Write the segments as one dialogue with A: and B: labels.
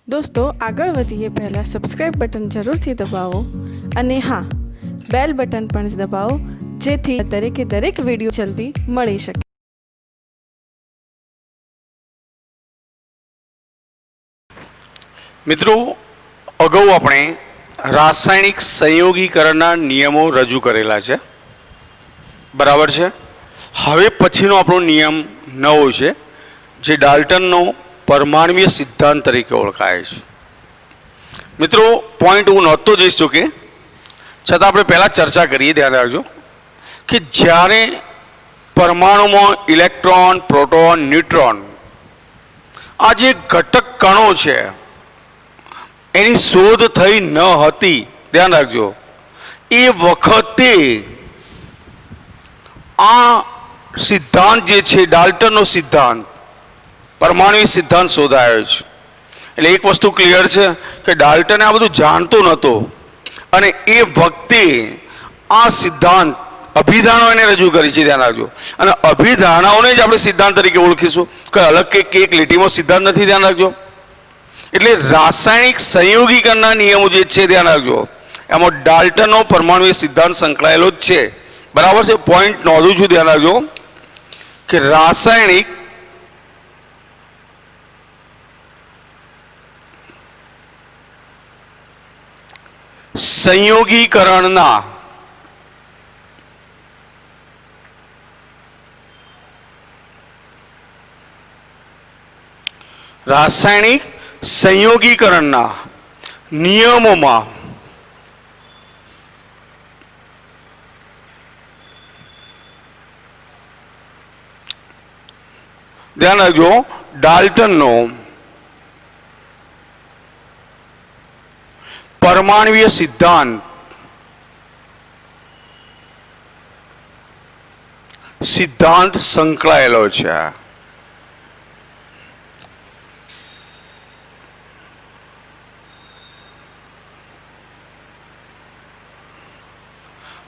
A: दोस्तों આગળ વધીએ પહેલાં સબસ્ક્રાઇબ બટન જરૂરથી દબાવો અને હા બેલ બટન પણ દબાવો જેથી દરેકે દરેક વિડીયો જલ્દી મળી શકે।
B: મિત્રો અગાઉ આપણે રાસાયણિક સંયોગીકરણના નિયમો રજૂ કરેલા છે, બરાબર છે। હવે પછીનો આપણો નિયમ નવો છે જે ડાલ્ટનનો પરમાણ્વીય સિદ્ધાંત તરીકે ઓળખાય છે। મિત્રો પોઈન્ટ હું નહોતો જઈ શકે, છતાં આપણે પહેલાં ચર્ચા કરીએ, ધ્યાન રાખજો કે જ્યારે પરમાણુમાં ઇલેક્ટ્રોન, પ્રોટોન, ન્યુટ્રોન આ જે ઘટક કણો છે એની શોધ થઈ ન હતી, ધ્યાન રાખજો, એ વખતે આ સિદ્ધાંત જે છે ડાલ્ટનનો સિદ્ધાંત, પરમાણુ સિદ્ધાંત શોધાયો છે। એટલે એક વસ્તુ ક્લિયર છે કે ડાલ્ટને આ બધું જાણતો નહોતો અને એ વખતે આ સિદ્ધાંત અભિધારણો એને રજૂ કરી છે, ધ્યાન રાખજો। અને અભિધારણાઓને જ આપણે સિદ્ધાંત તરીકે ઓળખીશું, કે અલગ કે એક લીટીમાં સિદ્ધાંત નથી, ધ્યાન રાખજો। એટલે રાસાયણિક સંયોગીકરણના નિયમો જે છે, ધ્યાન રાખજો, એમાં ડાલ્ટનનો પરમાણુ સિદ્ધાંત સંકળાયેલો જ છે, બરાબર છે। પોઈન્ટ નોંધું છું, ધ્યાન રાખજો કે રાસાયણિક સંયોગીકરણના રાસાયણિક સંયોગીકરણના નિયમોમાં ધ્યાન રાખજો ડાલ્ટનનો પરમાણ્વીય સિદ્ધાંત સંકળાયેલો છે।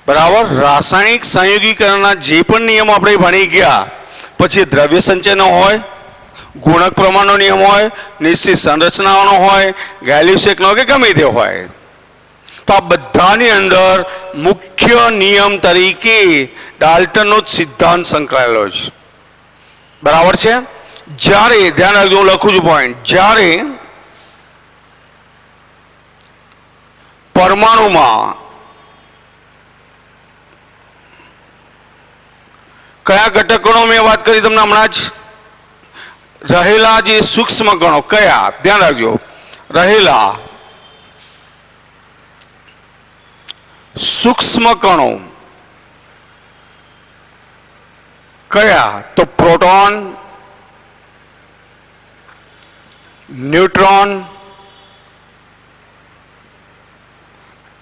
B: બરાબર। રાસાયણિક સંયોગીકરણના જે પણ નિયમ આપણે ભણી ગયા, પછી દ્રવ્ય સંચયનો હોય, ગુણક પ્રમાણનો નિયમ હોય, નિશ્ચિત સંરચનાઓનો હોય, ગેલ્યુસેકનો કે ગમે તે હોય, તો આ બધાની અંદર મુખ્ય નિયમ તરીકે ડાલ્ટનનો જ સિદ્ધાંત સંકળાયેલો છે, બરાબર છે। જ્યારે ધ્યાન રાખજો, હું લખું છું પોઈન્ટ, જ્યારે પરમાણુમાં કયા ઘટકોનો મેં વાત કરી તમને હમણાં જ, રહેલા જે સૂક્ષ્મ કણો, કયા, ધ્યાન રાખજો, રહેલા સૂક્ષ્મ કણો કયા, તો પ્રોટોન, ન્યુટ્રોન,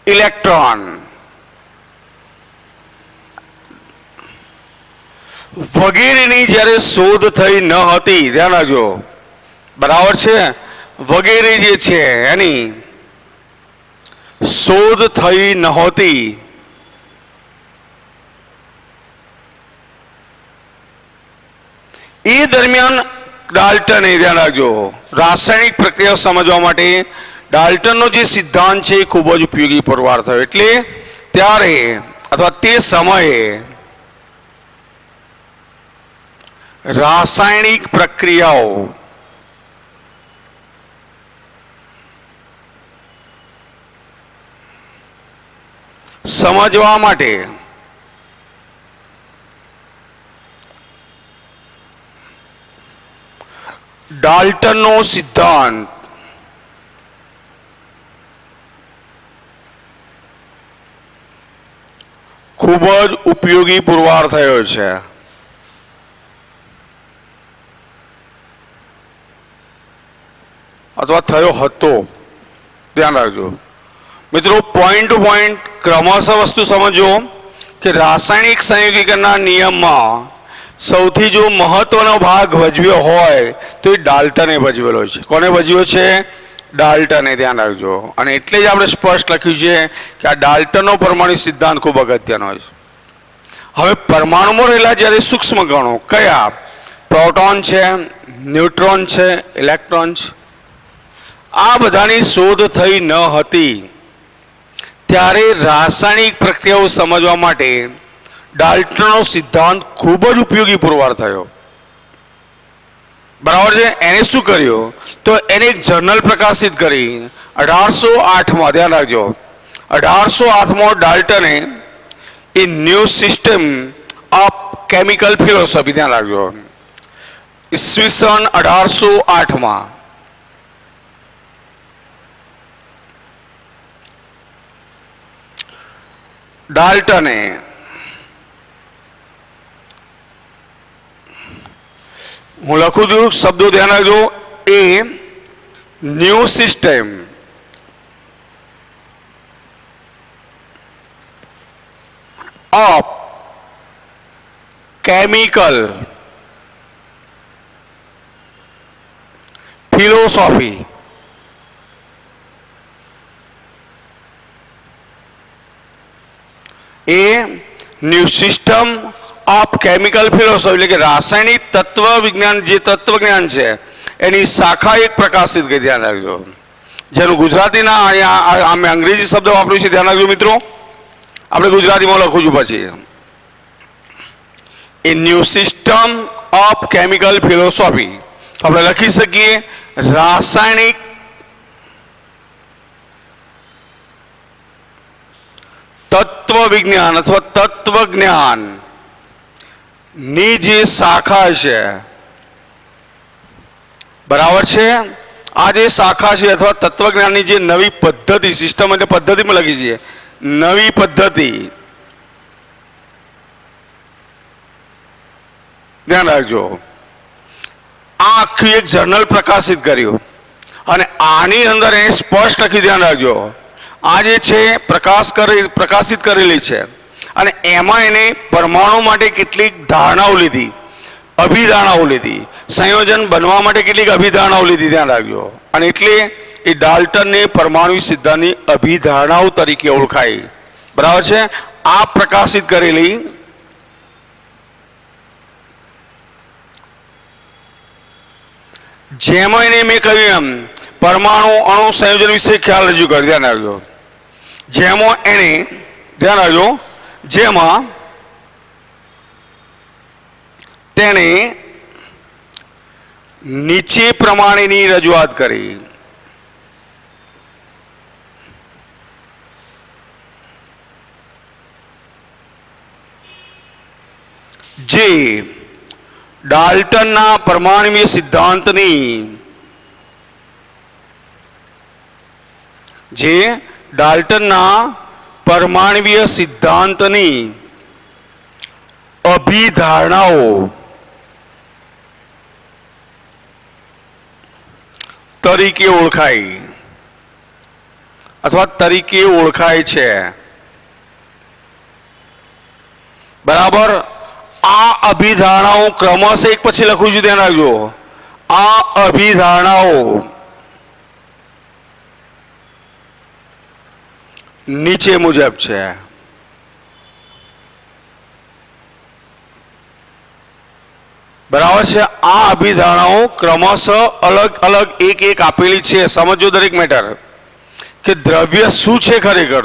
B: ઇલેક્ટ્રોન વગેરેની જ્યારે શોધ થઈ ન હતી, ધ્યાન રાખજો, બરાબર છે, વગેરે જે છે એની શોધ થઈ નહોતી, એ દરમિયાન ડાલ્ટને, ધ્યાન રાખજો, રાસાયણિક પ્રક્રિયા સમજવા માટે ડાલ્ટનનો જે સિદ્ધાંત છે એ ખૂબ જ ઉપયોગી પુરવાર થયો। એટલે ત્યારે અથવા તે સમયે રાસાયણિક પ્રક્રિયાઓ સમજવા માટે ડાલ્ટનનો સિદ્ધાંત ખૂબ જ ઉપયોગી પુરવાર થયો છે। અથવા થયો હતો, ધ્યાન રાખજો મિત્રો। પોઈન્ટ ટુ પોઈન્ટ ક્રમશઃ વસ્તુ સમજો કે રાસાયણિક સંયોગીકરણના નિયમમાં સૌથી જો મહત્વનો ભાગ ભજવ્યો હોય તો એ ડાલ્ટને ભજવેલો છે। કોને ભજવ્યો છે? ડાલ્ટને, ધ્યાન રાખજો। અને એટલે જ આપણે સ્પષ્ટ લખ્યું છે કે આ ડાલ્ટનનો પરમાણુ સિદ્ધાંત ખૂબ અગત્યનો છે। હવે પરમાણુમાં રહેલા જ્યારે સૂક્ષ્મ કણો કયા? પ્રોટોન છે, ન્યુટ્રોન છે, ઇલેક્ટ્રોન છે। આ બધાની શોધ થઈ ન હતી ત્યારે રાસાયણિક પ્રક્રિયાઓ સમજવા માટે ડાલ્ટનનો સિદ્ધાંત ખૂબ જ ઉપયોગી પુરવાર થયો. બરાબર છે. એને શું કર્યું તો એને એક જર્નલ પ્રકાશિત કરી 1808માં. ધ્યાન રાખજો, 1808માં ડાલ્ટને a new system of chemical philosophy, ધ્યાન રાખજો, ઈસવીસન 1808માં ડાલ્ટને હું લખું છું શબ્દો ધ્યાન રાખજો, a new system of chemical philosophy a new system of chemical philosophy એટલે કે રાસાયણિક તત્વ વિજ્ઞાન, જે તત્વજ્ઞાન છે એની શાખા એક પ્રકાશિત કરી. ધ્યાન રાખજો, જેનું ગુજરાતીના અહીંયા અમે અંગ્રેજી શબ્દ વાપર્યું છે. ધ્યાન રાખજો મિત્રો, આપણે ગુજરાતીમાં લખું છું પછી. A new system of chemical philosophy તો આપણે લખી શકીએ રાસાયણિક તત્વ વિજ્ઞાન અથવા તત્વજ્ઞાન ની જે શાખા છે. બરાબર છે. આ જે શાખા છે અથવા તત્વજ્ઞાનની જે નવી પદ્ધતિ, સિસ્ટમ એટલે પદ્ધતિમાં લખી છે, નવી પદ્ધતિ, ધ્યાન રાખજો, આ આખી એક જર્નલ પ્રકાશિત કર્યું અને આની અંદર એ સ્પષ્ટ લખ્યું. ધ્યાન રાખજો, આ જે છે પ્રકાશિત કરેલી છે અને એમાં એને પરમાણુ માટે કેટલીક ધારણાઓ લીધી, અભિધારણાઓ લીધી, સંયોજન બનવા માટે કેટલીક અભિધારણાઓ લીધી. ધ્યાન રાખજો, અને એટલે એ ડાલ્ટનને પરમાણુ સિદ્ધાંતની અભિધારણાઓ તરીકે ઓળખાય. બરાબર છે. આ પ્રકાશિત કરેલી જેમાં એને મેં કહ્યું એમ પરમાણુ અણુ સંયોજન વિશે ખ્યાલ રજૂ કર્યો. ધ્યાન રાખજો, જેમાં એને, ધ્યાન રાખજો, જેમાં તેણે નીચે પ્રમાણેની રજૂઆત કરી. જે ડાલ્ટનના પરમાણુય સિદ્ધાંતની, જે ડાલ્ટનના પરમાણુય સિદ્ધાંતની અભિધારણાઓ તરીકે ઓળખાય અથવા તરીકે ઓળખાય છે. બરાબર. આ અભિધારણાઓ ક્રમશઃ એક પછી લખું છું, ધ્યાન રાખજો, આ અભિધારણાઓ નીચે મુજબ છે. બરાબર છે. આ અભિધારણાઓ ક્રમશઃ અલગ અલગ એક એક આપેલી છે. સમજો દરેક મેટર કે દ્રવ્ય શું છે ખરેખર.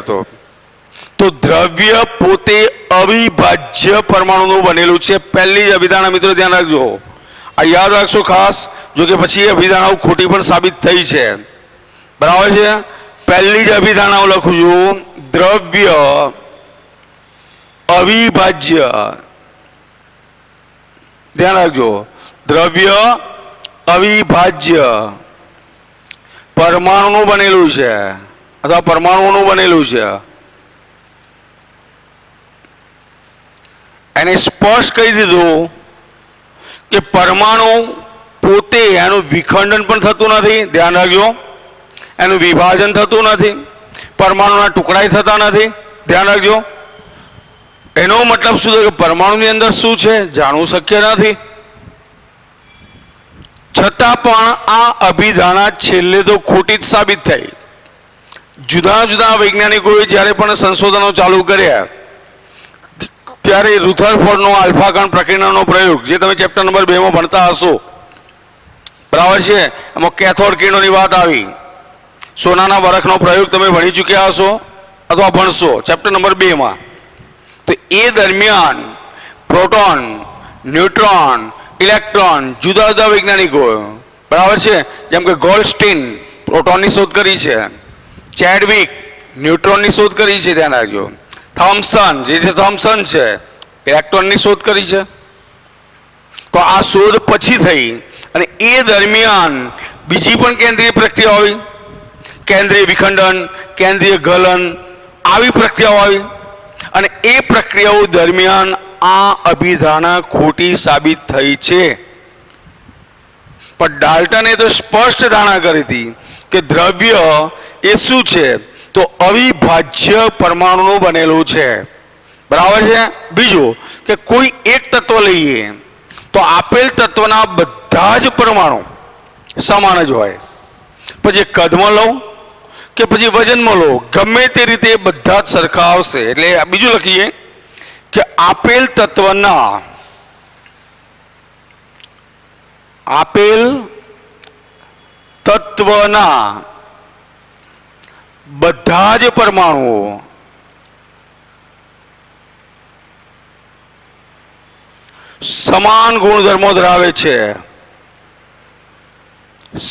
B: તો દ્રવ્ય પોતે અવિભાજ્ય પરમાણુનું બનેલું છે. પહેલી જ અભિધારણા મિત્રો ધ્યાન રાખજો, આ યાદ રાખશો ખાસ, જો કે પછી અભિધારણાઓ ખોટી પણ સાબિત થઈ છે. બરાબર છે. પહેલી જ અભિધારણાઓ લખું છું, દ્રવ્ય અવિભાજ્ય, ધ્યાન રાખજો, દ્રવ્ય અવિભાજ્ય પરમાણુનું બનેલું છે અથવા પરમાણુઓનું બનેલું છે. એને સ્પષ્ટ કહી દીધું કે પરમાણુ પોતે એનું વિખંડન પણ થતું નથી. ધ્યાન રાખજો, એનું વિભાજન થતું નથી, પરમાણુના ટુકડાય થતા નથી. ધ્યાન રાખજો. એનો મતલબ શું છે કે પરમાણુની અંદર શું છે જાણવું શક્ય નથી. છતાં પણ આ અભિધારણા છેલ્લે તો ખોટી જ સાબિત થઈ. જુદા જુદા વૈજ્ઞાનિકોએ જ્યારે પણ સંશોધનો ચાલુ કર્યા ત્યારે રુથરફોર્ડનો આલ્ફા કણ પ્રકીર્ણનનો પ્રયોગ, જે તમે ચેપ્ટર નંબર 2 માં ભણતા હશો, બરાબર છે, એમાં કેથોડ કિરણોની વાત આવી. સોનાના વરખનો પ્રયોગ તમે ભણી ચૂક્યા હશો અથવા ભણશો ચેપ્ટર નંબર 2 માં. તો એ દરમિયાન પ્રોટોન, ન્યુટ્રોન, ઇલેક્ટ્રોન જુદા જુદા વૈજ્ઞાનિકો, બરાબર છે, જેમ કે ગોલ્ડસ્ટીન પ્રોટોનની શોધ કરી છે, ચેડવિક ન્યુટ્રોનની શોધ કરી છે, ધ્યાન રાખજો, થોમ્સન જે થોમ્સન છે ઇલેક્ટ્રોનની શોધ કરી છે. તો આ શોધ પછી થઈ અને એ દરમિયાન બીજી પણ કેન્દ્રીય પ્રક્રિયાઓ આવી, કેન્દ્રીય વિખંડન, કેન્દ્રીય ગલન, આવી પ્રક્રિયાઓ આવી અને એ પ્રક્રિયાઓ દરમિયાન આ અભિધારણા ખોટી સાબિત થઈ છે. પણ ડાલ્ટને તો સ્પષ્ટ ધારણા કરી હતી કે દ્રવ્ય એ શું છે, તો અવિભાજ્ય પરમાણુનું બનેલું છે, બરાબર છે. બીજું કે કોઈ એક તત્વ લઈએ તો આપેલ તત્વના બધા જ પરમાણુ સમાન જ હોય, પછી કદમાં લો કે પછી વજનમાં લો, ગમે તે રીતે બધા જ સરખા આવશે. એટલે બીજું લખીએ કે આપેલ તત્વના બધા જ પરમાણુઓ સમાન ગુણધર્મો ધરાવે છે,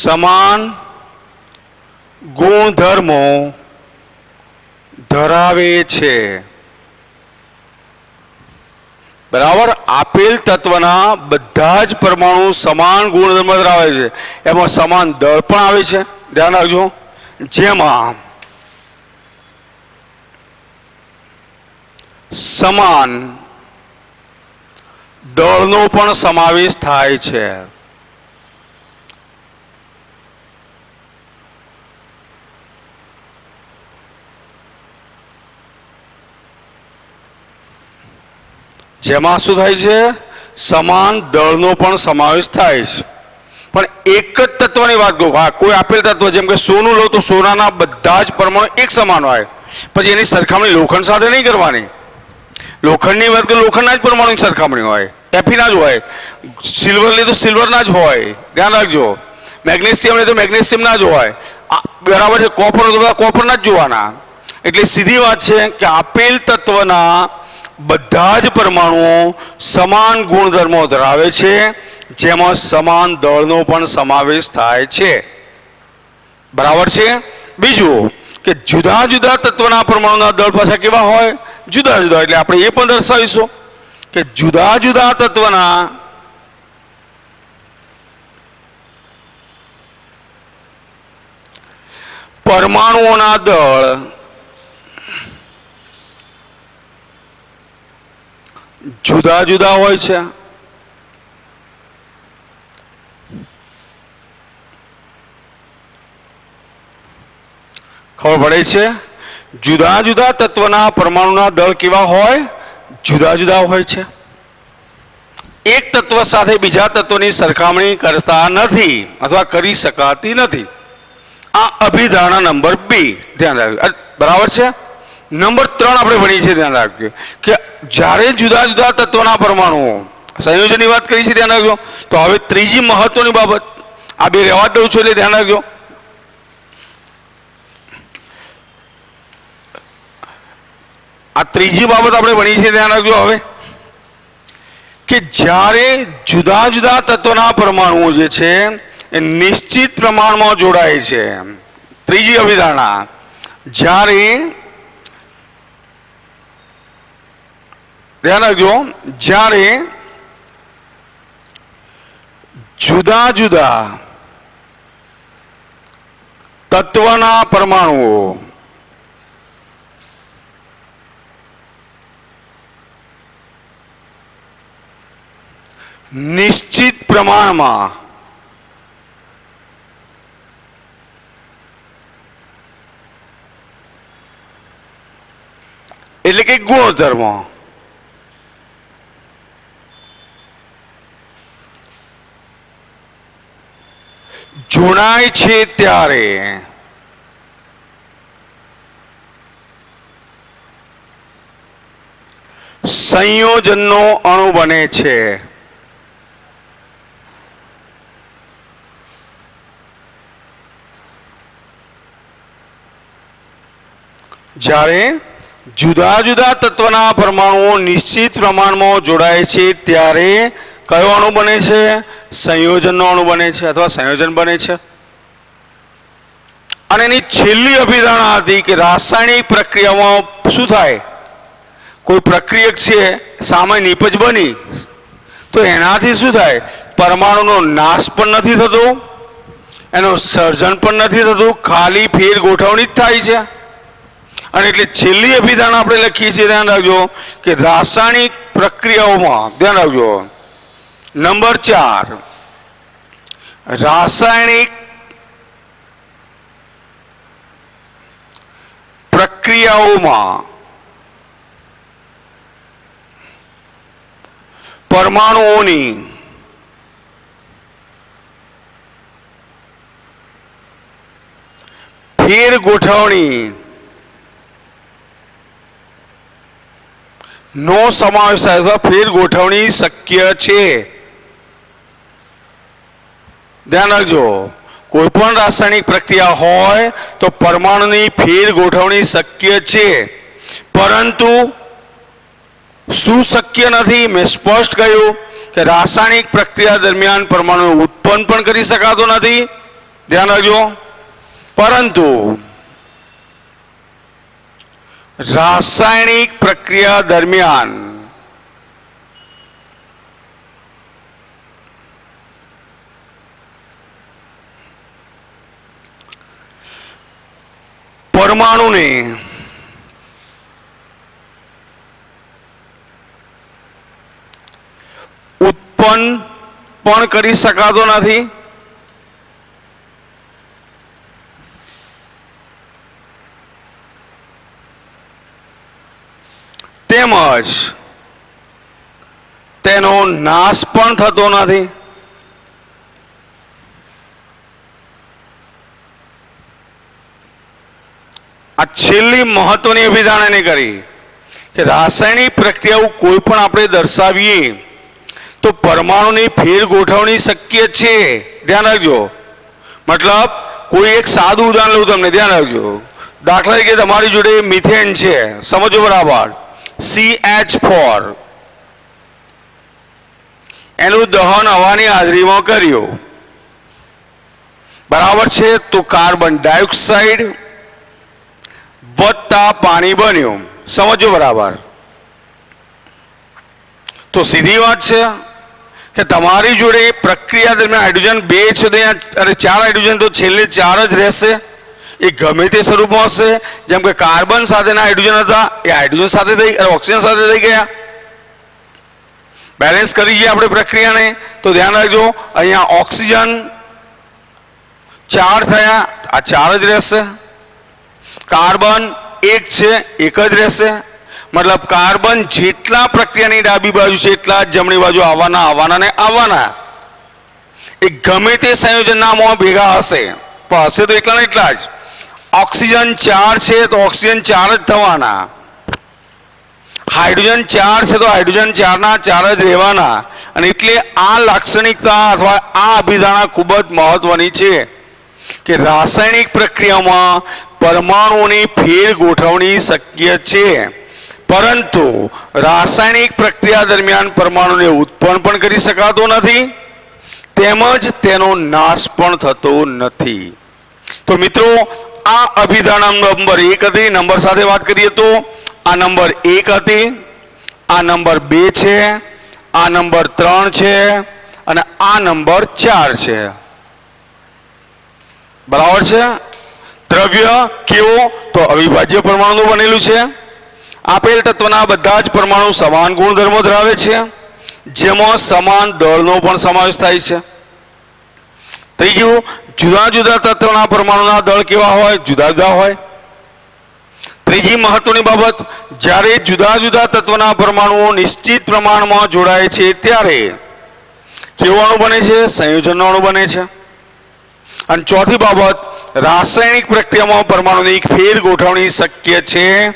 B: સમાન ગુણધર્મો ધરાવે છે, બરાબર. આપેલ તત્વના બધા જ પરમાણુ સમાન ગુણધર્મ ધરાવે છે. એમાં સમાન દળ પણ આવે છે, ધ્યાન રાખજો, જેમાં સમાન દળનો પણ સમાવેશ થાય છે. જેમાં શું થાય છે, સમાન દળનો પણ સમાવેશ થાય છે. પણ એક જ તત્વની વાત કરું, હા, કોઈ આપેલ તત્વ જેમ કે સોનું લો તો સોનાના બધા જ પરમાણુ એક સમાન હોય, પછી એની સરખામણી લોખંડ સાથે નહીં કરવાની. લોખંડની વાત કરીએ લોખંડના જ પરમાણુની સરખામણી હોય, એફીના જ હોય, સિલ્વર લે તો સિલ્વરના જ હોય, ધ્યાન રાખજો, મેગ્નેશિયમ લે તો મેગ્નેશિયમના જ હોય, બરાબર છે. કોપર તો બધા કોપરના જ જોવાના. એટલે સીધી વાત છે કે આપેલ તત્વના બધા જ પરમાણુઓ સમાન ગુણધર્મો ધરાવે છે, જેમાં સમાન દળનો પણ સમાવેશ થાય છે, બરાબર છે. બીજું કે જુદા જુદા તત્વના પરમાણુના દળ પાછા કેવા હોય, જુદા જુદા. એટલે આપણે એ પણ દર્શાવીશું કે જુદા જુદા તત્વના પરમાણુઓના દળ જુદા જુદા હોય છે. ખબર પડે છે? જુદા જુદા તત્વના પરમાણુના દળ કેવા હોય, જુદા જુદા હોય છે. એક તત્વ સાથે બીજા તત્વની સરખામણી કરતા નથી અથવા કરી શકાતી નથી. આ અભિધારણા નંબર 2, ધ્યાન રાખજો, બરાબર છે. નંબર 3 આપણે ભણી છે, ધ્યાન રાખજો કે જ્યારે જુદા જુદા તત્વના પરમાણુઓ સંયોજનની વાત કરી છે, ધ્યાન રાખજો. તો હવે ત્રીજી મહત્વની બાબત, આ બે રહેવા દઉં છું એટલે ધ્યાન રાખજો. આ ત્રીજી બાબત આપણે ભણી છે, ધ્યાન રાખજો. હવે કે જ્યારે જુદા જુદા તત્વના પરમાણુઓ જે છે એ નિશ્ચિત પ્રમાણમાં જોડાય છે, ત્રીજી અભિધારણા, જ્યારે ધ્યાન રાખજો, જ્યારે જુદા જુદા તત્વના પરમાણુઓ નિશ્ચિત પ્રમાણમાં એટલે કે ગુણધર્મ જોડાય છે ત્યારે સંયોજનનો અણુ બને છે. જ્યારે જુદા જુદા તત્વના પરમાણુઓ નિશ્ચિત પ્રમાણમાં જોડાય છે ત્યારે કયો અણુ બને છે? સંયોજનનો અણુ બને છે અથવા સંયોજન બને છે. અને એની છેલ્લી અભિધારણા હતી કે રાસાયણિક પ્રક્રિયામાં શું થાય? કોઈ પ્રક્રિયક છે, સામે નિપજ બની તો એનાથી શું થાય? પરમાણુનો નાશ પણ નથી થતો, એનું સર્જન પણ નથી થતું, ખાલી ફેર ગોઠવણી જ થાય છે. અને એટલે છેલ્લી અભિધારણા આપણે લખીએ છીએ, ધ્યાન રાખજો કે રાસાયણિક પ્રક્રિયાઓમાં, ધ્યાન રાખજો, નંબર 4, રાસાયણિક પ્રક્રિયાઓમાં પરમાણુઓની ફેર ગોઠવણી નો સમાવેશ થાય અથવા ફેર ગોઠવણી શક્ય છે. ધ્યાન રાખજો, કોઈ પણ રાસાયણિક પ્રક્રિયા હોય તો પરમાણુની ફેર ગોઠવણી શક્ય છે, પરંતુ શું શક્ય નથી? મેં સ્પષ્ટ કહ્યું કે રાસાયણિક પ્રક્રિયા દરમિયાન પરમાણુ ઉત્પન્ન પણ કરી શકાતો નથી. ધ્યાન રાખજો, પરંતુ રાસાયણિક પ્રક્રિયા દરમિયાન પરમાણુને ઉત્પન્ન પણ કરી શકાતો નથી, તેમજ તેનો નાશ પણ થતો નથી. આ છેલ્લી મહત્વની અભિધારણા એને કરી કે રાસાયણિક પ્રક્રિયાઓ કોઈ પણ આપણે દર્શાવીએ તો પરમાણુની ફેર ગોઠવણી શક્ય છે. ધ્યાન રાખજો, મતલબ કોઈ એક સાદું ઉદાહરણ લઉં તમને, ધ્યાન રાખજો. દાખલા તરીકે તમારી જોડે મિથેન છે, સમજો બરાબર, CH4, એનું દહન હવાની હાજરીમાં કર્યું, બરાબર છે, તો કાર્બન ડાયોક્સાઇડ વત્તા પાણી બન્યું, સમજો બરાબર. તો સીધી વાત છે કે તમારી જોડે પ્રક્રિયા દરમિયાન હાઇડ્રોજન 2 છે, અરે 4 હાઇડ્રોજન તો છેલ્લે 4 જ રહેશે. એ ગમે તે સ્વરૂપમાં હશે, જેમ કે કાર્બન સાથેના હાઇડ્રોજન હતા એ હાઇડ્રોજન સાથે ઓક્સિજન સાથે થઈ ગયા. બેલેન્સ કરી જઈએ આપણે પ્રક્રિયાને, તો ધ્યાન રાખજો અહીંયા ઓક્સિજન 4 થયા, આ 4 જ રહેશે. કાર્બન 1 છે, 1 જ રહેશે. મતલબ કાર્બન જેટલા પ્રક્રિયાની ડાબી બાજુ છે એટલા જ જમણી બાજુ આવવાના ને આવવાના. એ ગમે તે સંયોજનના ભેગા હશે, પણ હશે તો એટલા ને એટલા જ. ઓક્સિજન 4 છે તો ઓક્સિજન 4 જ થવાના, હાઇડ્રોજન 4 છે તો હાઇડ્રોજન 4 ના 4 જ રહેવાના. અને એટલે આ લાક્ષણિકતા અથવા આ અભિધારણા ખૂબ જ મહત્વની છે કે રાસાયણિક પ્રક્રિયામાં પરમાણુઓની ફેર ગોઠવણી શક્ય છે, પરંતુ રાસાયણિક પ્રક્રિયા દરમિયાન પરમાણુને ઉત્પન્ન પણ કરી શકાતો નથી, તેમજ તેનો નાશ પણ થતો નથી. તો મિત્રો, આ અભિધારણા નંબર 1 હતી. નંબર સાથે વાત કરીએ તો આ નંબર 1 હતી, આ નંબર 2 છે, આ નંબર 3 છે અને આ નંબર 4 છે. બરાબર છે. દ્રવ્ય કેવો? તો અવિભાજ્ય પરમાણુનું બનેલું છે. આપેલ તત્વના બધા જ પરમાણુ સમાન ગુણધર્મો ધરાવે છે, જેમાં સમાન દળનો પણ સમાવેશ થાય છે. ત્રીજું, જુદા જુદા તત્વના પરમાણુના દળ કેવા હોય? જુદા જુદા હોય. ત્રીજી મહત્વની બાબત, જ્યારે જુદા જુદા તત્વના પરમાણુઓ નિશ્ચિત પ્રમાણમાં જોડાય છે ત્યારે કેવો અણુ બને છે? સંયોજનનો અણુ બને છે. અને ચોથી બાબત, રાસાયણિક પ્રક્રિયામાં પરમાણુની ફેર ગોઠવણી શક્ય છે,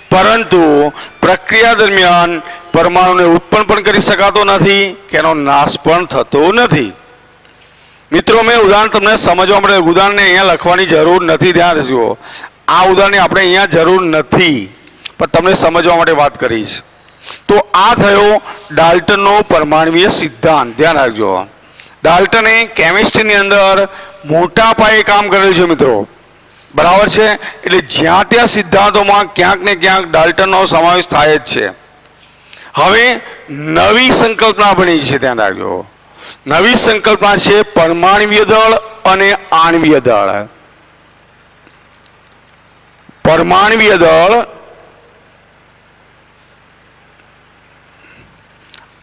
B: પરંતુ પ્રક્રિયા દરમિયાન પરમાણુને ઉત્પન્ન પણ કરી શકાતો નથી કે એનો નાશ પણ થતો નથી. મિત્રો, મેં ઉદાહરણ તમને સમજવા માટે ઉદાહરણને અહીંયા લખવાની જરૂર નથી, ધ્યાન રાખજો. આ ઉદાહરણની આપણે અહીંયા જરૂર નથી, પણ તમને સમજવા માટે વાત કરીશ. તો આ થયો ડાલ્ટનનો પરમાણુય સિદ્ધાંત. ધ્યાન રાખજો, ડાલ્ટને કેમિસ્ટ્રીની અંદર મોટા પાયે કામ કરેલું છે મિત્રો, બરાબર છે. એટલે જ્યાં ત્યાં સિદ્ધાંતોમાં ક્યાંક ને ક્યાંક ડાલ્ટનનો સમાવેશ થાય જ છે. હવે નવી સંકલ્પના બની છે, ધ્યાન રાખજો. નવી સંકલ્પના છે પરમાણુય દળ અને આણ્વીય દળ. પરમાણુય દળ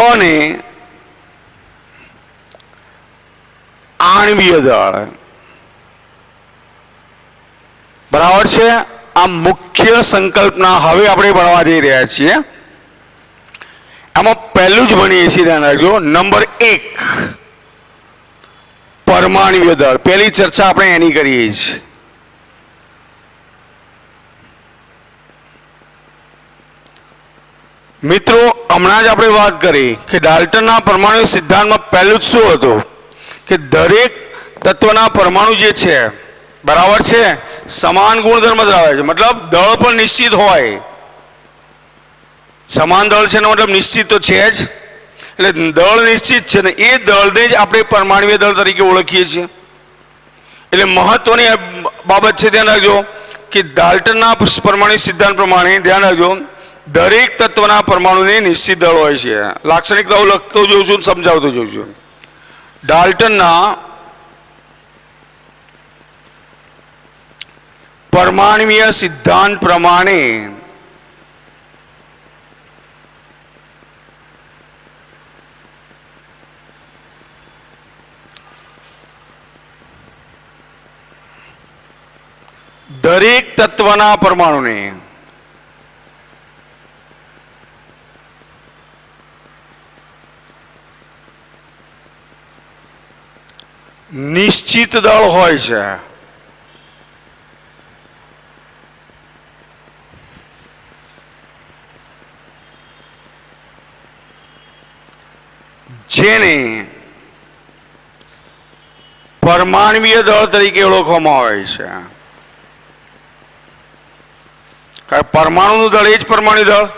B: અને આણ્વીય દળ, બરાબર છે. આ મુખ્ય સંકલ્પના હવે આપણે ભણવા જઈ રહ્યા છીએ. આમાં પહેલું જ ભણીએ છીએ, ધ્યાન રાખજો. નંબર 1 પરમાણુય દળ. પહેલી ચર્ચા આપણે એની કરીએ છીએ. મિત્રો હમણાં જ આપણે વાત કરી કે ડાલ્ટનના પરમાણુ સિદ્ધાંતમાં પહેલું જ શું હતું કે દરેક તત્વના પરમાણુ જે છે, બરાબર છે, સમાન ગુણધર્મ ધરાવે છે. મતલબ દળ પણ નિશ્ચિત હોય. સમાન દળ છે એનો મતલબ નિશ્ચિત તો છે જ. એટલે દળ નિશ્ચિત છે ને એ દળને જ આપણે પરમાણુય દળ તરીકે ઓળખીએ છીએ. એટલે મહત્વની બાબત છે, ધ્યાન રાખજો કે ડાલ્ટનના પરમાણુ સિદ્ધાંત પ્રમાણે, ધ્યાન રાખજો, દરેક તત્વના પરમાણુને નિશ્ચિત દળ હોય છે. લાક્ષણિકતાઓ લખતો જોઉં છું, સમજાવતો જોઉં છું. ડાલ્ટનના પરમાણુય સિદ્ધાંત પ્રમાણે દરેક તત્વના પરમાણુને નિશ્ચિત દળ હોય છે. જેને પરમાણુય દળ તરીકે ઓળખવામાં આવે છે. કારણ પરમાણુનું દળ એ જ પરમાણુ દળ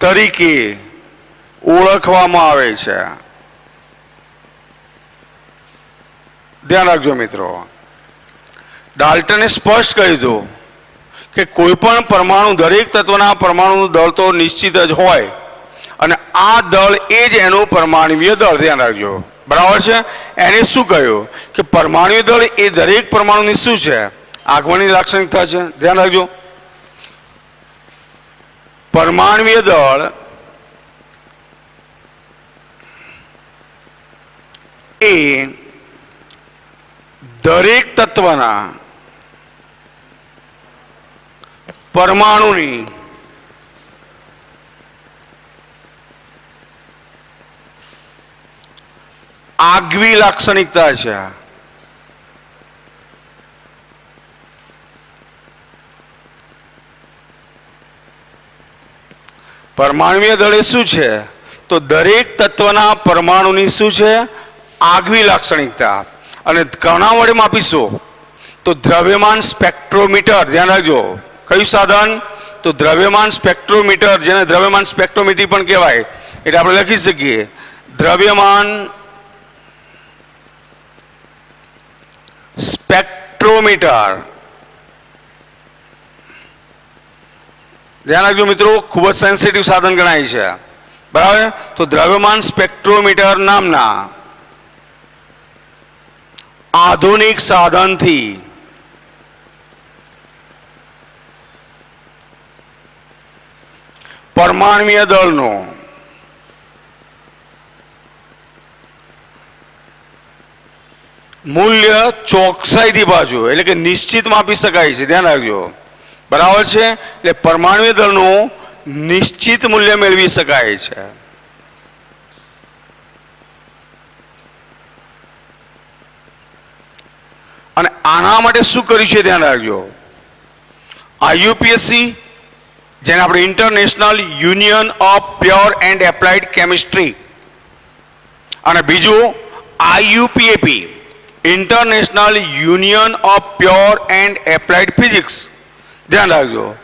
B: તરીકે ઓળખવામાં આવે છે. ધ્યાન રાખજો મિત્રો, ડાલ્ટને સ્પષ્ટ કહી દો કે કોઈ પણ પરમાણુ, દરેક તત્વના પરમાણુનું દળ તો નિશ્ચિત જ હોય અને આ દળ એ જ એનું પરમાણુય દળ. ધ્યાન રાખજો, બરાબર છે. એને શું કહ્યું કે પરમાણુય દળ એ દરેક પરમાણુની શું છે? આગમનની લાક્ષણિકતા છે. ધ્યાન રાખજો, પરમાણુય દળ એ દરેક તત્વના પરમાણુની આગવી લાક્ષણિકતા છે. પરમાણુય દળ એ શું છે? તો દરેક તત્વના પરમાણુની શું છે? આગવી લાક્ષણિકતા. અને કોના વડે માપીશું? તો દ્રવ્યમાન સ્પેક્ટ્રોમીટર. ધ્યાન રાખજો, કયું સાધન? તો દ્રવ્યમાન સ્પેક્ટ્રોમીટર, જેને દ્રવ્યમાન સ્પેક્ટ્રોમીટર પણ કહેવાય. એટલે આપણે લખી શકીએ દ્રવ્યમાન સ્પેક્ટ્રોમીટર. ધ્યાન રાખજો મિત્રો, ખૂબ જ સેન્સિટિવ સાધન ગણાય છે, બરાબર. તો દ્રવ્યમાન સ્પેક્ટ્રોમીટર નામના આધુનિક સાધનથી પરમાણુય દળનો મૂલ્ય ચોકસાઈથી પાછું, એટલે કે નિશ્ચિત માપી શકાય છે. ધ્યાન રાખજો, બરાબર છે. એટલે પરમાણુય દળનું નિશ્ચિત મૂલ્ય મેળવી શકાય છે. અને આના માટે શું કર્યું છે? ધ્યાન રાખજો, IUPAC, જેને આપણે international union of pure and applied chemistry, અને બીજું IUPAP, international union of pure and applied physics, ધ્યાન રાખજો,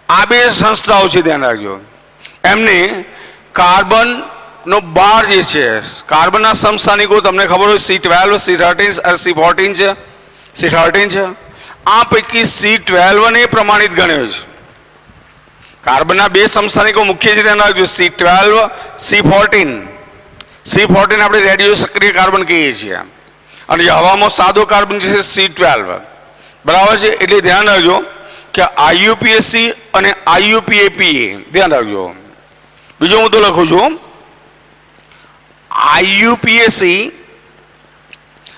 B: આ બે સંસ્થાઓ છે, ધ્યાન રાખજો. એમને કાર્બનનો બાર જે છે, કાર્બનના સમસ્થાનિકો તમને ખબર હોય C12, C13 અને C14 છે, C13 છે. આ પૈકી C12 ને પ્રમાણિત ગણ્યો છે. કાર્બનના બે સમસ્થાનિકો મુખ્ય છે, ધ્યાન રાખજો, C12, C14. C14 આપણે રેડિયો સક્રિય કાર્બન કહીએ છીએ અને જે હવામાં સાદો કાર્બન છે C12, બરાબર છે. એટલે ધ્યાન રાખજો કે IUPAC અને IUPACA, ધ્યાન રાખજો. બીજો મુદ્દો લખું છું, IUPAC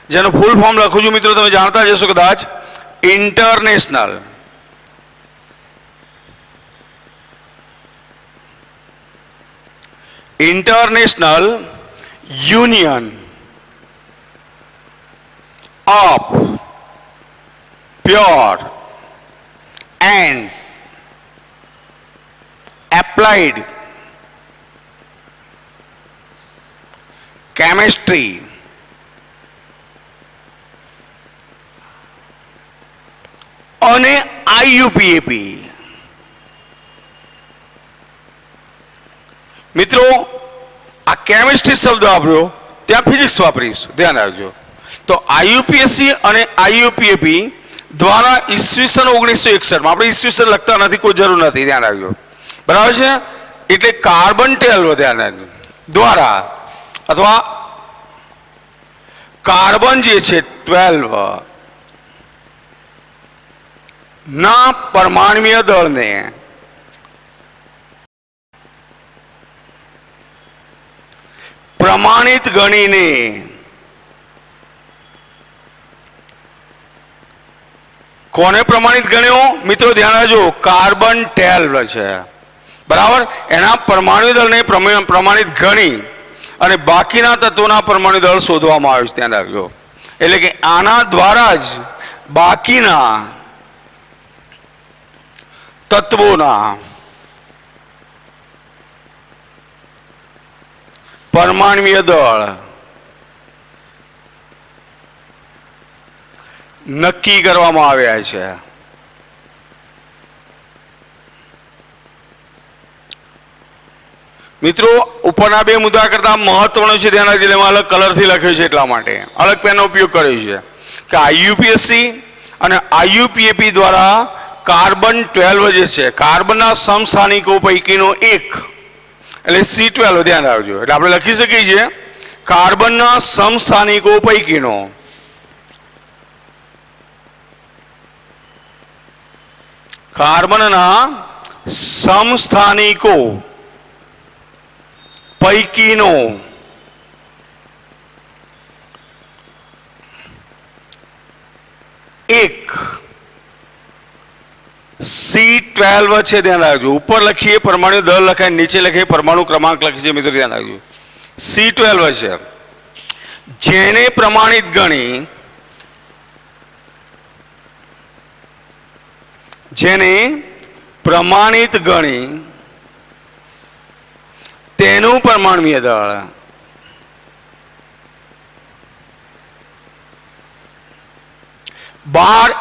B: જેનું ફૂલ ફોર્મ લખું છું મિત્રો, તમે જાણતા જશો કદાચ, international union of pure and applied chemistry અને IUPAC. મિત્રો આ કેમિસ્ટ્રી શબ્દ વાપર્યો, ત્યાં ફિઝિક્સ વાપરીશ, ધ્યાન રાખજો. તો IUPAC અને IUPAC દ્વારા ઈસવીસન 1961 આપણે ઈસવીસન લખતા નથી, કોઈ જરૂર નથી, ધ્યાન રાખજો, બરાબર છે. એટલે કાર્બન 12, ધ્યાન રાખજો, દ્વારા અથવા કાર્બન જે છે 12 ના પરમાણ્વીય દળને પ્રમાણિત ગણીને કોને પ્રમાણિત ગણ્યો મિત્રો, ધ્યાન રાખજો, કાર્બન 12 છે, બરાબર. એના પરમાણુ દળને પ્રમાણિત ગણી અને બાકીના તત્વોના પરમાણુ દળ શોધવામાં આવ્યું છે, ધ્યાન રાખજો. એટલે કે આના દ્વારા જ બાકીના તત્વોના પરમાણ્વીય દળ નક્કી કરવામાં આવ્યા છે. મિત્રો ઉપરના બે મુદ્દા કરતા મહત્વનો છે, ધ્યાન રાખજો, એમાં અલગ કલરથી લખ્યું છે, એટલા માટે અલગ પેનનો ઉપયોગ કર્યો છે કે IUPAC અને IUPAC દ્વારા કાર્બન 12 જે છે, કાર્બનના સમસ્થાનિકો પૈકીનો એક, એટલે C12, ધ્યાન રાખજો. એટલે આપણે લખી શકીએ છીએ કાર્બનના સમસ્થાનિકો પૈકીનો કાર્બનના સમસ્થાનિકો પૈકીનો એક C12 છે, ધ્યાન રાખજો. ઉપર લખીએ પરમાણુ દળ લખાય, નીચે લખીએ પરમાણુ ક્રમાંક લખીએ, મિત્રો ધ્યાન રાખજો. C12 છે, જેને પ્રમાણિત ગણી તેનું પરમાણ્વીય દળ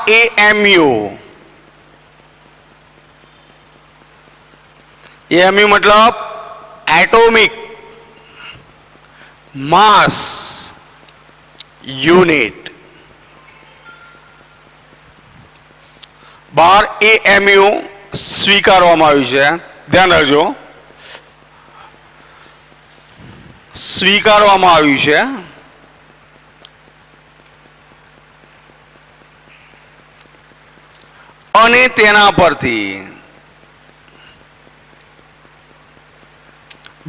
B: AMU. AMU मतलब एटॉमिक मास यूनिट. 12 AMU સ્વીકારવામાં આવ્યું છે, ધ્યાન રાખજો, સ્વીકારવામાં આવ્યું છે. અને તેના પરથી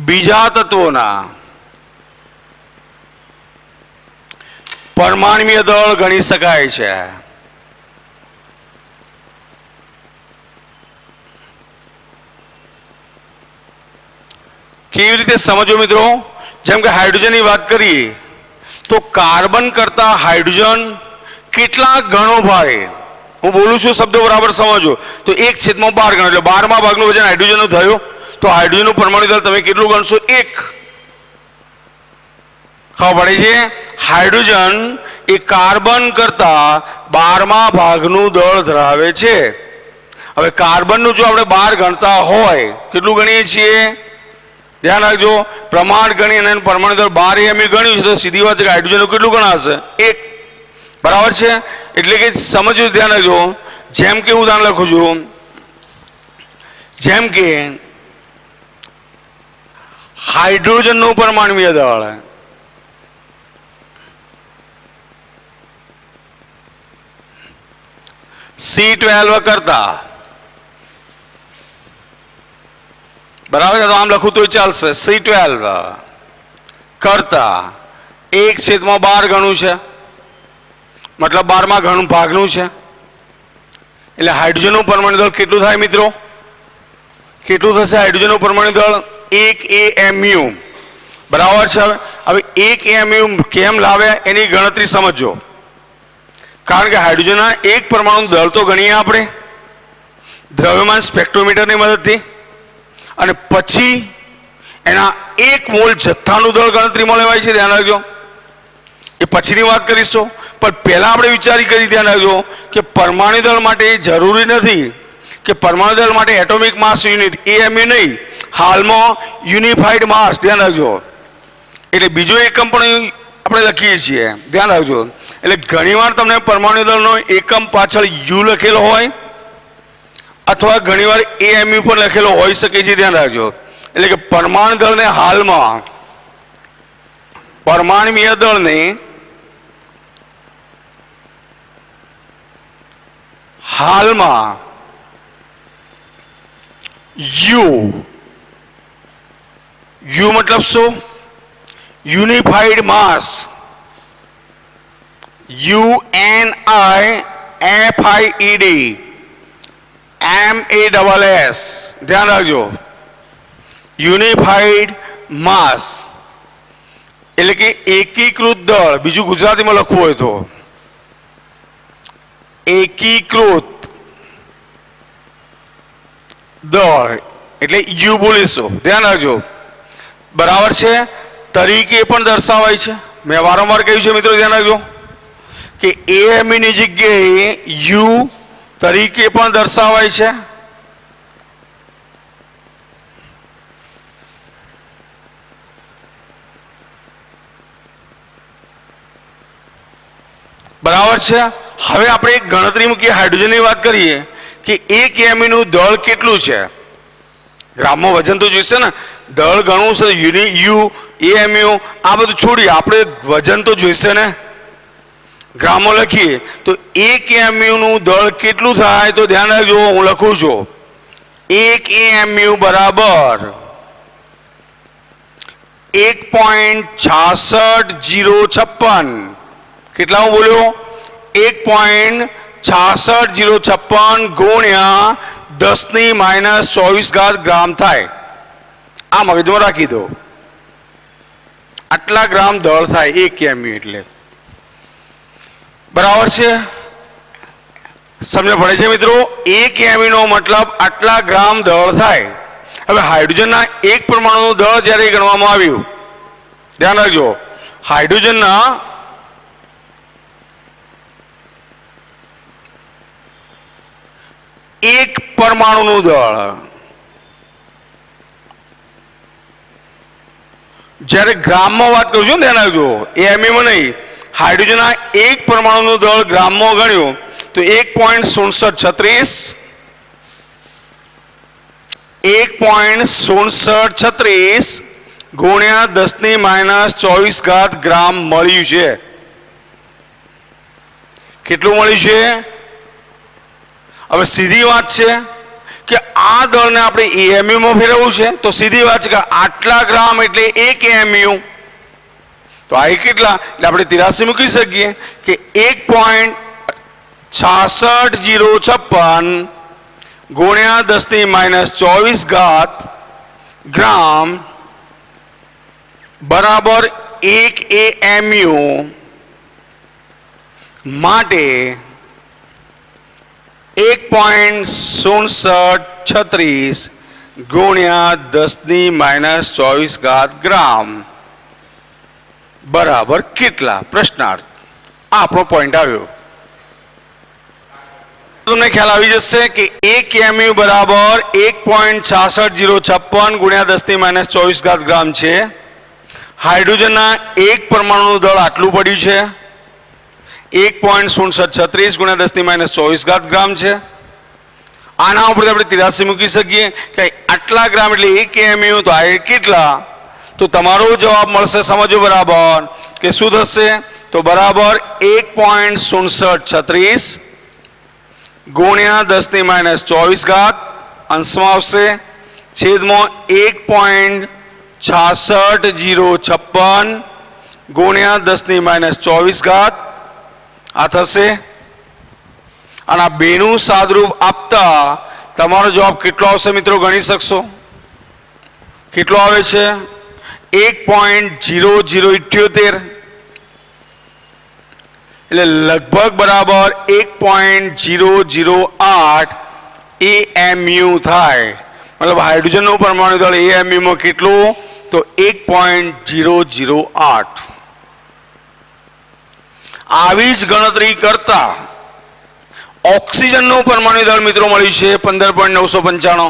B: બીજા તત્વોના પરમાણ્વીય દળ ગણી શકાય છે. કેવી રીતે સમજો મિત્રો, જેમ કે હાઇડ્રોજનની વાત કરીએ તો કાર્બન કરતા હાઇડ્રોજન કેટલા ગણો ભારે, હું બોલું છું શબ્દો બરાબર સમજો, તો 1/12 ગણો, એટલે 12મા ભાગનું વજન હાઇડ્રોજનનું થયું, તો હાઇડ્રોજનનું પરમાણુ દળ તમે કેટલું ગણશો? 1. ખબર પડે છે? હાઇડ્રોજન એ કાર્બન કરતા 12મા ભાગનું દળ ધરાવે છે. હવે કાર્બનનું જો આપણે 12 ગણતા હોય, કેટલું ગણીએ છીએ? ધ્યાન રાખજો, પ્રમાણ ગણી અને પરમાણુ દળ 12 એમ ગણ્યું છે તો સીધી વાત છે કે હાઇડ્રોજનનું કેટલું ગણાશે? 1. બરાબર છે? એટલે કે સમજો, ધ્યાન રાખજો. જેમ કે ઉદાહરણ લખું છું, જેમ કે હાઇડ્રોજનનું પરમાણુય દળ C12 કરતા, બરાબર છે, તો આમ લખું તો ચાલશે, C12 કરતા 1/12 ગણું છે, મતલબ 12મા ઘણ ભાગનું છે. એટલે હાઇડ્રોજનનું પરમાણુ દળ કેટલું થાય મિત્રો? કેટલું થશે હાઇડ્રોજનનું પરમાણુ દળ? 1 AMU. બરાબર છે? હવે 1 AMU કેમ લાવે એની ગણતરી સમજો. કારણ કે હાઇડ્રોજનના એક પરમાણુનું દળ તો ગણીએ આપણે દ્રવ્યમાન સ્પેક્ટ્રોમીટરની મદદથી, અને પછી એના 1 મોલ જથ્થાનું દળ ગણતરીમાં લેવાય છે. ધ્યાન રાખજો, એ પછીની વાત કરીશું. પણ પહેલા આપણે વિચારી કરી, ધ્યાન રાખજો, કે પરમાણુ દળ માટે જરૂરી નથી કે પરમાણુ દળ માટે એટોમિક માસ યુનિટ AMU નહીં, હાલમાં યુનિફાઈડ માસ. ધ્યાન રાખજો, એટલે બીજો એકમ પણ આપણે લખીએ છીએ. ધ્યાન રાખજો, એટલે ઘણીવાર તમને પરમાણુ દળનો એકમ પાછળ U લખેલો હોય અથવા ઘણીવાર AMU પણ લખેલો હોઈ શકે છે. ધ્યાન રાખજો, એટલે કે પરમાણુ દળને હાલમાં પરમાણુય દળને હાલમાં U મતલબ શું? યુનિફાઈડ માસ, UNIFIED MASS. ધ્યાન રાખજો, યુનિફાઈડ માસ એટલે કે એકીકૃત દળ. બીજું ગુજરાતીમાં લખવું હોય તો એકીકૃત દળ એટલે U બોલીશું. ધ્યાન રાખજો, બરાબર છે? તરીકે પણ દર્શાવાય છે. મેં વારંવાર કહ્યું છે મિત્રો, ધ્યાન રાખજો કે AMU ની જગ્યાએ U તરીકે પણ દર્શાવાય છે. બરાબર છે? હવે આપણે એક ગણતરી મૂકીએ, હાઇડ્રોજનની વાત કરીએ કે 1 AMU નું દળ કેટલું છે. ગ્રામમાં વજન તો જોઈશે ને, દળ ગણવું છે, U AMU આ બધું છોડીએ, આપણે વજન તો જોઈશે ને. ગ્રામમાં લખીએ તો 1 AMU નું દળ કેટલું થાય? તો ધ્યાન રાખજો, હું લખું છું 1 AMU બરાબર 1.66056. કેટલા હું બોલ્યો? 1.66056 ગુણ્યા 10⁻²4 ગ્રામ થાય. આ મગજમાં રાખી દો, આટલા ગ્રામ દળ થાય 1 AMU એટલે. બરાબર છે? સમજ પડે છે મિત્રો? 1 AMU નો મતલબ આટલા ગ્રામ દળ થાય. હવે હાઇડ્રોજનના એક પરમાણુનું દળ જ્યારે ગણવામાં આવ્યું, ધ્યાન રાખજો, હાઇડ્રોજનના એક પરમાણુનું દળ જ્યારે ગ્રામમાં વાત કરું છું, ધ્યાન રાખજો, AMU માં નહીં, હાઇડ્રોજનના એક પરમાણુનું દળ ગ્રામમાં ગણ્યું તો 1.6736 ગુણ્યા 10⁻²4 ગ્રામ મળ્યું છે. કેટલું મળ્યું છે? હવે સીધી વાત છે કે આ દળને આપણે AMU માં ફેરવવું છે, તો સીધી વાત છે કે આટલા ગ્રામ એટલે 1 AMU. તો આ કેટલા? એટલે આપણે 83 મૂકી શકીએ કે 1.66056 ગુણ્યા 10⁻²4 ગ્રામ બરાબર 1 AMU માટે 1.6736 ગુણ્યા 10⁻²4 ગ્રામ બરાબર કેટલા પ્રશ્નાર્થ આ આપણો પોઈન્ટ આવ્યો. તમને ખ્યાલ આવી જશે કે 1 mu બરાબર 1.6656 ગુણ્યા 10⁻24 ગ્રામ છે. હાઇડ્રોજનના એક પરમાણુનું દળ આટલું પડ્યું છે 1.6736 ગુણ્યા 10⁻24 ગ્રામ છે. આના ઉપરથી આપણે 83 મૂકી શકીએ કે આટલા ગ્રામ એટલે 1 mu તો આ કેટલા, તો તમારો જવાબ મળશે સમજો બરાબર કે શું થશે, તો બરાબર 1.6736 ગુણ્યા 10⁻24 અંશમાં આવશે છેદમાં 1.6656 ગુણ્યા 10⁻24 આ થશે. અને આ બેનું સાદરૂપ આપતા તમારો જવાબ કેટલો આવશે મિત્રો ગણી શકશો? કેટલો આવે છે? 1.0078 એટલે લગભગ બરાબર 1.008 AMU થાય. મતલબ હાઇડ્રોજનનું પરમાણુ દળ AMU માં કેટલું, તો 1.008. આવી જ ગણતરી કરતા ઓક્સિજનનું પરમાણુ દળ મિત્રો મળ્યું છે 15.995,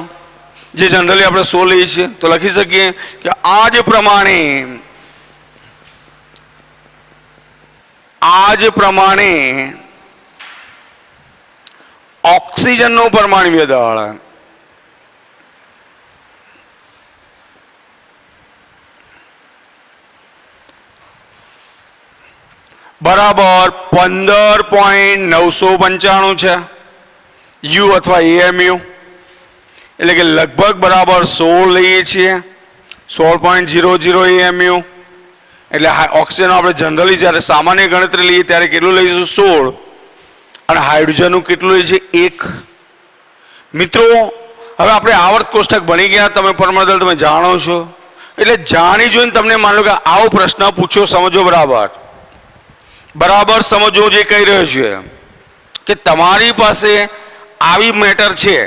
B: જે જનરલી આપણે 100 લઈએ છીએ. તો લખી શકીએ કે આ જ પ્રમાણે ઓક્સિજનનું પરમાણુ દળ બરાબર 15.995 છે યુ અથવા AMU, એટલે કે લગભગ બરાબર 16 લઈએ છીએ 16.00 AMU. એટલે ઓક્સિજન આપણે જનરલી જ્યારે સામાન્ય ગણતરી લઈએ ત્યારે કેટલું લઈશું 16, અને હાઇડ્રોજનનું કેટલું લઈએ છીએ 1. મિત્રો હવે આપણે આવર્ત કોષ્ટક ભણી ગયા, તમે પરમાણુ દળ તમે જાણો છો, એટલે જાણી જોઈને તમને માનો કે આવો પ્રશ્ન પૂછ્યો સમજો બરાબર સમજો. જે કહી રહ્યો છે કે તમારી પાસે આવી મેટર છે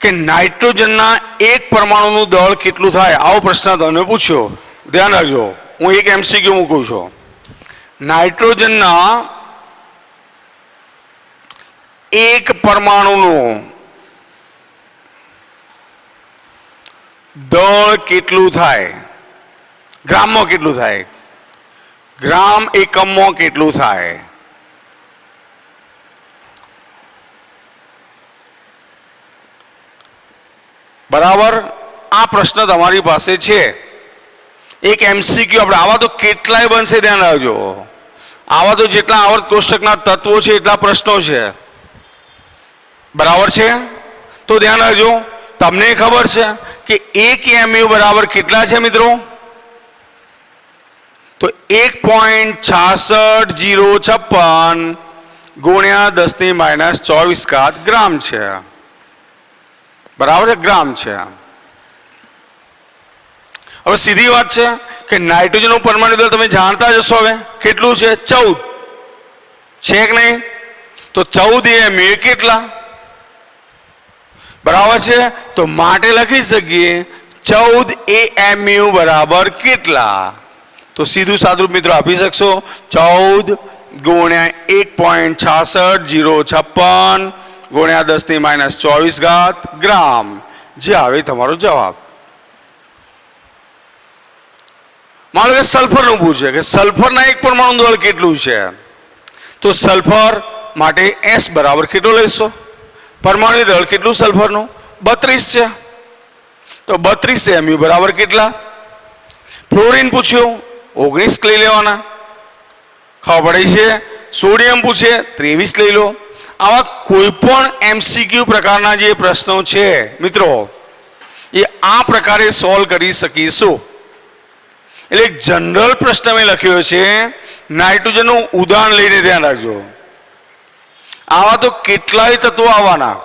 B: કે નાઇટ્રોજનના એક પરમાણુનું દળ કેટલું થાય, આવો પ્રશ્ન તમને પૂછ્યો. ધ્યાન રાખજો, હું એક MCQ મૂકું છું. નાઇટ્રોજનના એક પરમાણુનું દળ કેટલું થાય, ગ્રામમાં કેટલું થાય, ગ્રામ એકમમાં કેટલું થાય? બરાબર, આ પ્રશ્ન તમારી પાસે છે. એક MCQ આપણે આવા તો કેટલાય બનશે, ધ્યાન રાખજો. આવા તો જેટલા આવર્ત કોષ્ટકના તત્વો છે એટલા પ્રશ્નો છે. બરાબર છે? તો ધ્યાન રાખજો, તમને ખબર છે કે 1 mu બરાબર કેટલા છે મિત્રો? તો 1.6656 ગુણ્યા 10⁻24 ગ્રામ છે. બરાબર છે, ગ્રામ છે. હવે સીધી વાત છે કે નાઇટ્રોજનનું પરમાણુ દળ તમે જાણતા જ હશો. હવે કેટલું છે? 14 છે કે નહીં? તો 14 AMU કેટલા? બરાબર છે, તો માટે લખી શકીએ 14 AMU બરાબર કેટલા? તો સીધું સાદુરૂપ મિત્રો આપી શકશો 14 ગુણ્યા 1.6656 ગુણ્યા 10⁻24 ગ્રામ, જે આવે તમારો જવાબ. માનો કે સલ્ફરનું પૂછે કે સલ્ફરના એક પરમાણુ દળ કેટલું છે, તો સલ્ફર માટે S બરાબર કેટલો લઈશો? પરમાણુ દળ કેટલું સલ્ફરનું? 32 છે, તો 32 AMU બરાબર કેટલા? ફ્લોરિન પૂછ્યું 19 લઈ લેવાના, ખબર પડી છે. સોડિયમ પૂછે 23 લઈ લો. આવા કોઈ પણ MCQ પ્રકારના જે પ્રશ્નો છે મિત્રો એ આ પ્રકારે સોલ્વ કરી શકીશું. એટલે એક જનરલ પ્રશ્ન મેં લખ્યો છે, નાઇટ્રોજનનું ઉદાહરણ લઈને ધ્યાન રાખજો. આવા તો કેટલાય તત્વો આવવાના.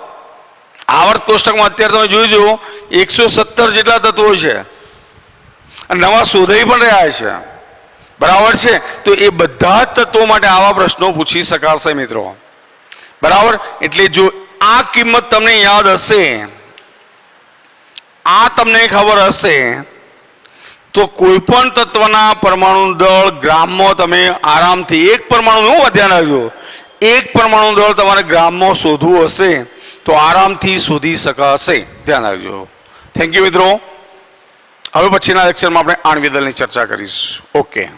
B: આવર્ત કોષ્ટકમાં અત્યારે તમે જોઈ જુઓ 117 જેટલા તત્વો છે, નવા શોધાઈ પણ રહ્યા છે. બરાબર છે, તો એ બધા જ તત્વો માટે આવા પ્રશ્નો પૂછી શકાશે મિત્રો. બરાબર, એટલે જો આ કિંમત તમને યાદ હશે, આ તમને ખબર હશે, તો કોઈ પણ તત્વના પરમાણુ દળ ગ્રામમાં તમે આરામથી એક પરમાણુ ધ્યાન રાખજો, એક પરમાણુ દળ તમારે ગ્રામમાં શોધવું હશે તો આરામથી શોધી શકાશે, ધ્યાન રાખજો. થેન્ક યુ મિત્રો. હવે પછીના લેક્ચરમાં આપણે આણ્વિક દળની ચર્ચા કરીશું. ઓકે.